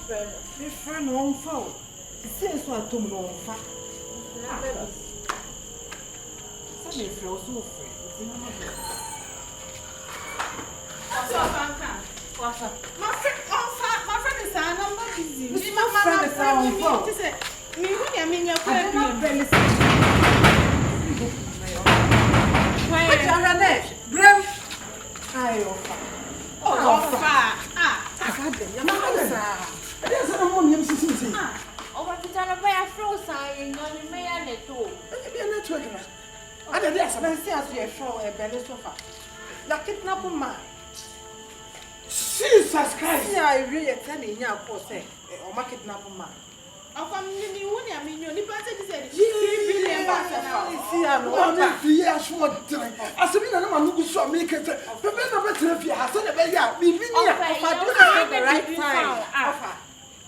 friend on phone. Since what to know, Sunday flow so free. My friend is I'm not busy. My friend is on phone. Me, I mean, you're quite Jesus Christ! Yeah, I really tell you, yeah, poor say, or market number man. I'm from the one, I mean, you're the person who said, See, I'm not here. I said, I'm not going to make it. The better if you have said, we've been here at the right time.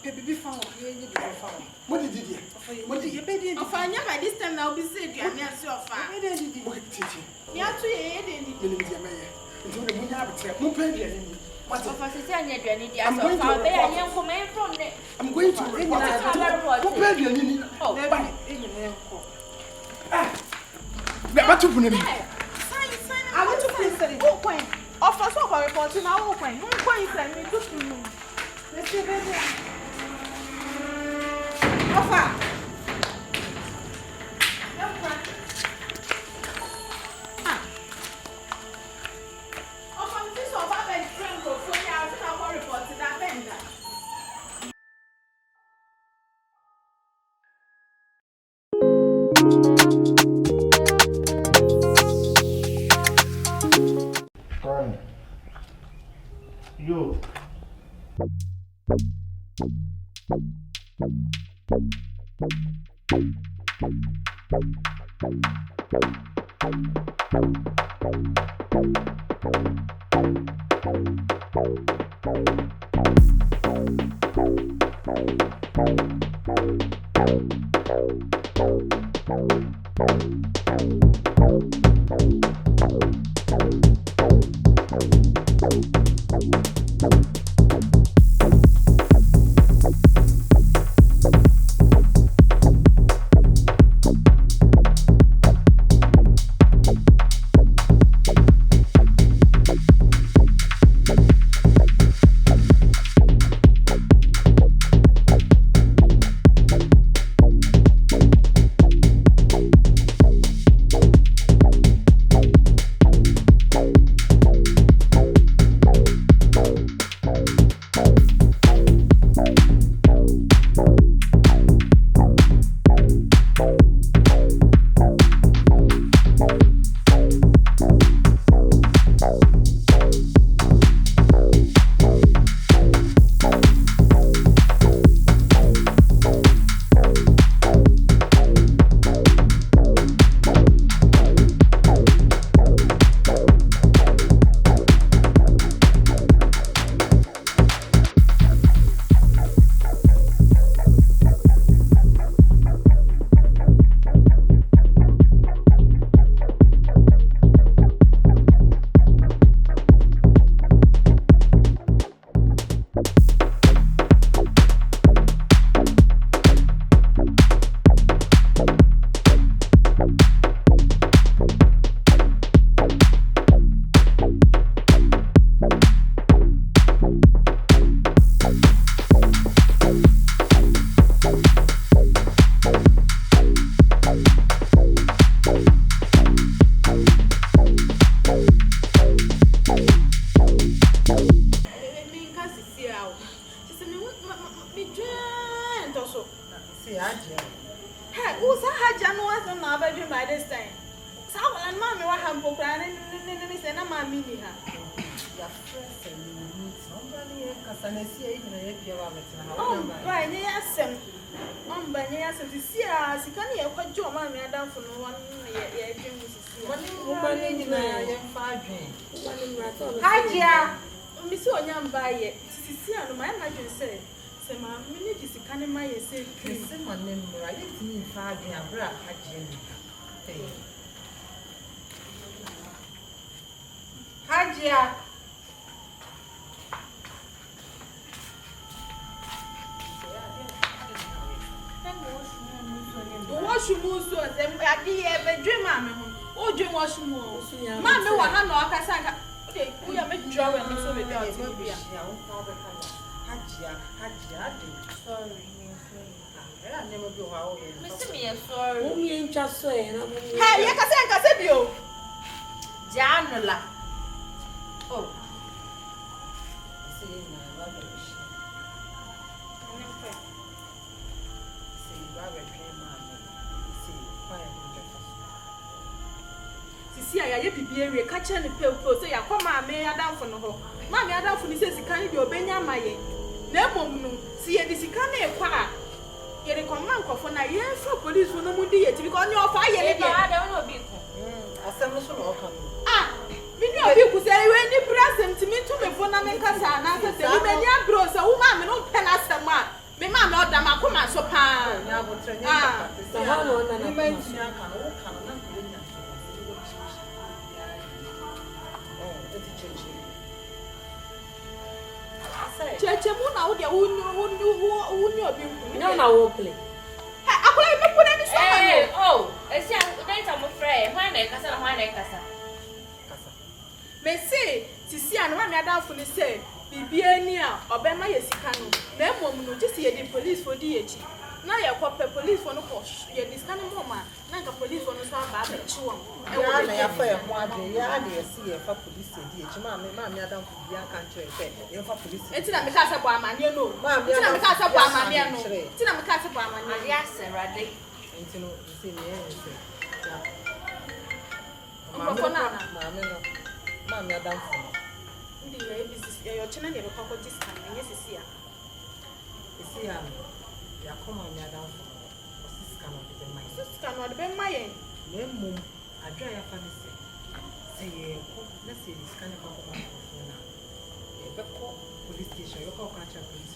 Baby found what did you? What did you pay? If I never by this time, I'll be said, you are near so far. You are too aid in the I'm going to I want to please say, oh, coin. Of course, what report in our coin. Who coin send me to you? Let's see, baby. Offer. Yo. shumu so dem ade e be dwe ma me ho. O dwe wo shumu. Ma me wa ha na o kasa nka. Okay, we are make draw and so we be out here. Hajia. Sorry. I never do how. Mr. Me sorry. Mummy ain't just so na mummy. Hey, you can say bio. Janula. Oh. See my rubbish. See rubbish see quiet Sisi aya ye bibie ka che ne pepo say yakoma me adamfo no ho. Ma me adamfo ni say sika ni de obenya amaye. Na emom no si ye di sika na ekwa a ye de command nkofo na ye fa police no mu di ye ti because onye ofa ye ne They don't know big. asem so no kan. ah me ni obi ku say we ni present me to me fo na me kasa na say we me ni abro say wo ma me no pen asem a me ma me oda ma koma so pa Nya botre nya ah So how no na ni na. man nya kan wo kan na ko nya so. Oh, eti cheche. Asai. cheche mu na wo de wo ni obi ku No na wo play. akola me ku na ni so ma Hey, no oh, it's young. Don't tell my friend. Why na kasa? Kasa. me say sisi anu ma me adamfo ni say bibie ni a obema ye sika no na emom no just ye di police for di echi na ye kope police for no ko ye di sika no moma na nka police for no so aba ba chi won Ya na ya fa e ho ade ya na ye si ye fa police di e ma me adam fu bia kan chere se ye fa police. enti na me ka se bo amane no enti na me ka se bo amane no enti na me ka se bo amane Yes, Rade. Enti no se me e se. Mama na Ma me adam fu. ndi ye business ye yo chena ne be kwakọ discount na ye sisi a Esi ya ya koma me adam fu. Osis kan o de mai. sika no de be maye Na mum adwa ya fa ne se. Se ye ko na se dis kan ko ko na. E be ko police station yo ko ka cha police.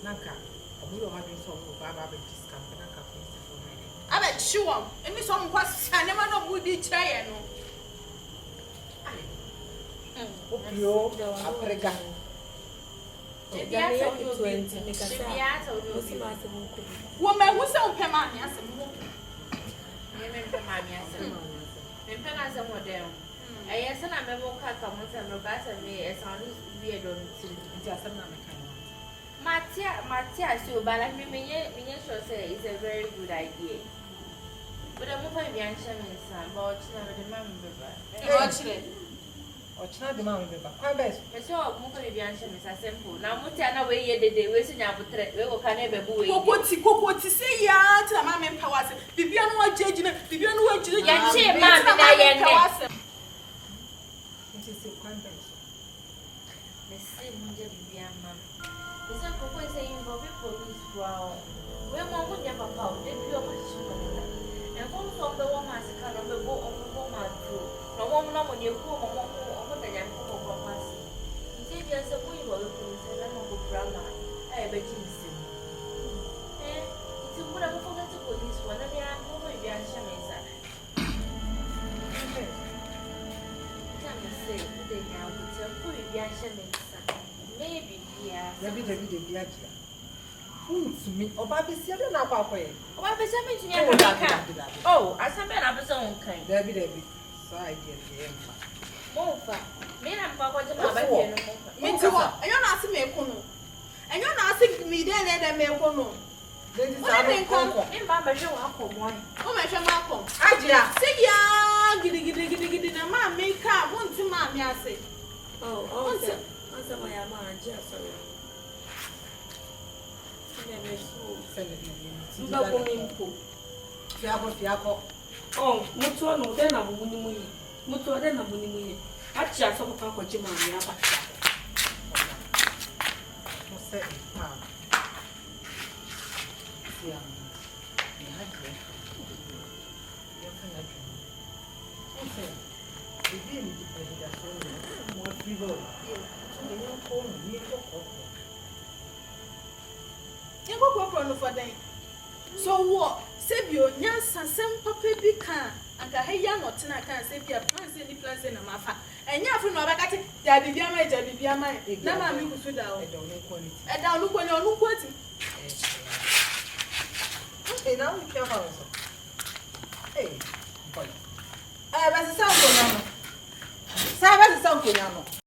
Nanka omu yo ha bin so ko ba be discount nanka police for my. aba chi won eni so mo kwa sa ne ma no mu di kire ye no Opio aprega. Ya me 20 me ka She sa. be out of Mo si the ma se mo ko. wo ma hu se unpe ma me asem ho Remember, Mammy, I said, Remember, I said, Modern. I said, I remember, Kaka, once and Roberta, me, as I was weird on to Just na me kan. Matia, so, but I mean, sure say it's a very good idea. But I'm going to be answering some, but the mamma. Ochina de ma me ba. Kwa best. So, I'm going to be answering is simple. Now, Mutiana, way, the way, we will can never be. kokoti say ya tina ma me mpa wase bibia no ajeji na bibia no ajeji Ya che ma me na ye ne. Nti se kwa best. The same Munja Bibian, ma'am. The same people say you will be police for when one would never power, they pure machine. And one from the woman's kind of a boat on the woman through. No one when you go on the young people from us. He said, yes, a boy will be police and I'm a grandma. I bet you see. Eh, it's a good of the police one and they are moving behind Shamesa. Can you say, they now would tell who you behind Shamesa? Maybe, yeah. David de biagia. Me oba be sia de na kwa kwa ye. Why be something to you? Oh, I said, I'm a song kind. David so I get him. Mofa. Me and Papa to my baby. me ti wo enyo na ase me ko no enyo na ase mi de le de me ko no Then this What do you think? Me Baba show up on one. o me hwe ma ko Ajia. say ya gidi na ma me ka won ti ma me ase Oh, answer my ama anja sorry. Me so. Send it. Mba ko mi mpo. Fiako. Oh, mutu no de na bu ni mu yi. Mutu de na bu ni mu yi. Achi aso ko ka kwaji ma mi aba. Mo se pa. Sia. Ni haje. Yo kana ju. Mo se. Bibi ni di da so ni. Mo fibo. Ni yo ko ni ko ko. ye ko ko no for den so wo sebio nyansa sem papa bi kan aka heya no tena kan sebia plan se ni plan se na mafa enya afu no bakati ja bibia ma na ma mi kusu da o E do ni quality. e da onu ko ti Okay, now we care about it. bɛsesa nkonya no saa bɛsesa nkonya no